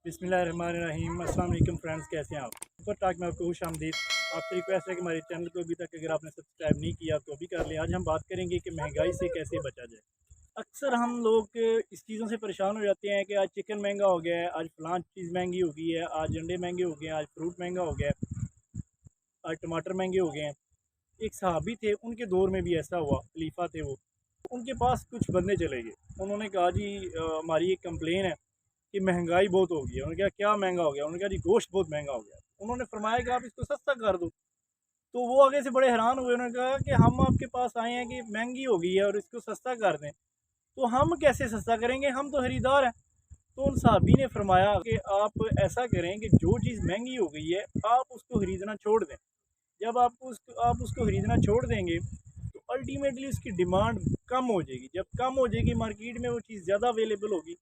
बिस्मिल्लाहिर्रहमानिर्रहीम। अस्सलाम वालेकुम फ्रेंड्स, कैसे हैं आप? सुपर टॉक में आपको खुश आमदीद। आपसे रिक्वेस्ट है कि हमारे चैनल को अभी तक अगर आपने सब्सक्राइब नहीं किया तो अभी कर लें। आज हम बात करेंगे कि महंगाई से कैसे बचा जाए। अक्सर हम लोग इस चीज़ों से परेशान हो जाते हैं कि आज चिकन महंगा हो गया है, आज फलां चीज़ महंगी हो गई है, आज अंडे महंगे हो गए हैं, आज फ्रूट महंगा हो गया है, आज टमाटर महंगे हो गए हैं। एक सहाबी थे, उनके दौर में भी ऐसा हुआ, खलीफा थे वो। उनके पास कुछ बंदे चले गए। उन्होंने कहा जी हमारी एक कंप्लेन है कि महंगाई बहुत हो गई है। उन्होंने कहा क्या महंगा हो गया? उन्होंने कहा जी गोश्त बहुत महंगा हो गया। उन्होंने फरमाया कि आप इसको सस्ता कर दो। तो वो आगे से बड़े हैरान हुए। उन्होंने कहा कि हम आपके पास आए हैं कि महंगी हो गई है और इसको सस्ता कर दें, तो हम कैसे सस्ता करेंगे, हम तो खरीदार हैं। तो उन साहबी ने फरमाया कि आप ऐसा करें कि जो चीज़ महंगी हो गई है आप उसको खरीदना छोड़ दें। जब आप उसको खरीदना छोड़ देंगे तो अल्टीमेटली उसकी डिमांड कम हो जाएगी। जब कम हो जाएगी, मार्केट में वो चीज़ ज़्यादा अवेलेबल होगी,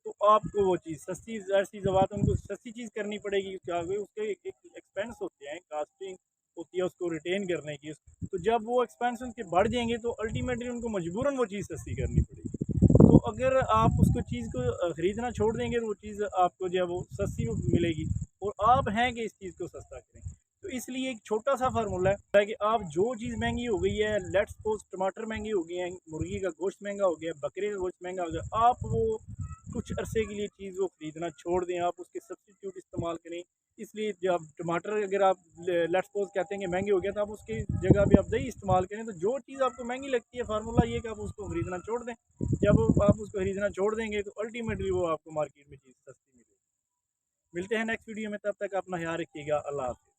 तो आपको वो चीज़ सस्ती, ज़ाहिर-सी बात है, उनको सस्ती चीज़ करनी पड़ेगी। क्या आगे उसके एक एक्सपेंस होते हैं, कास्टिंग होती है उसको रिटेन करने की। तो जब वो एक्सपेंस उनके बढ़ जाएंगे तो अल्टीमेटली उनको मजबूरन वो चीज़ सस्ती करनी पड़ेगी। तो अगर आप उसको चीज़ को ख़रीदना छोड़ देंगे तो वो चीज़ आपको जो है वो सस्ती मिलेगी, और आप हैं कि इस चीज़ को सस्ता करें। तो इसलिए एक छोटा सा फार्मूला है कि आप जो चीज़ महंगी हो गई है, लेट्स सपोज टमाटर महंगे हो गए हैं, मुर्गी का गोश्त महंगा हो गया, बकरे का गोश्त महंगा हो गया, आप वो कुछ अरसे के लिए चीज़ वो ख़रीदना छोड़ दें, आप उसके सब्सिट्यूट इस्तेमाल करें। इसलिए जब टमाटर अगर आप लेट्स सपोज कहते हैं कि महंगे हो गया, तो आप उसकी जगह पे आप दही इस्तेमाल करें। तो जो चीज़ आपको महंगी लगती है, फार्मूला ये कि आप उसको ख़रीदना छोड़ दें। जब आप उसको ख़रीदना छोड़ देंगे तो अल्टीमेटली वो आपको मार्केट में चीज़ सस्ती मिलेगी। मिलते हैं नेक्स्ट वीडियो में, तब तक अपना ख्याल रखिएगा। अल्लाह हाफ़िज़।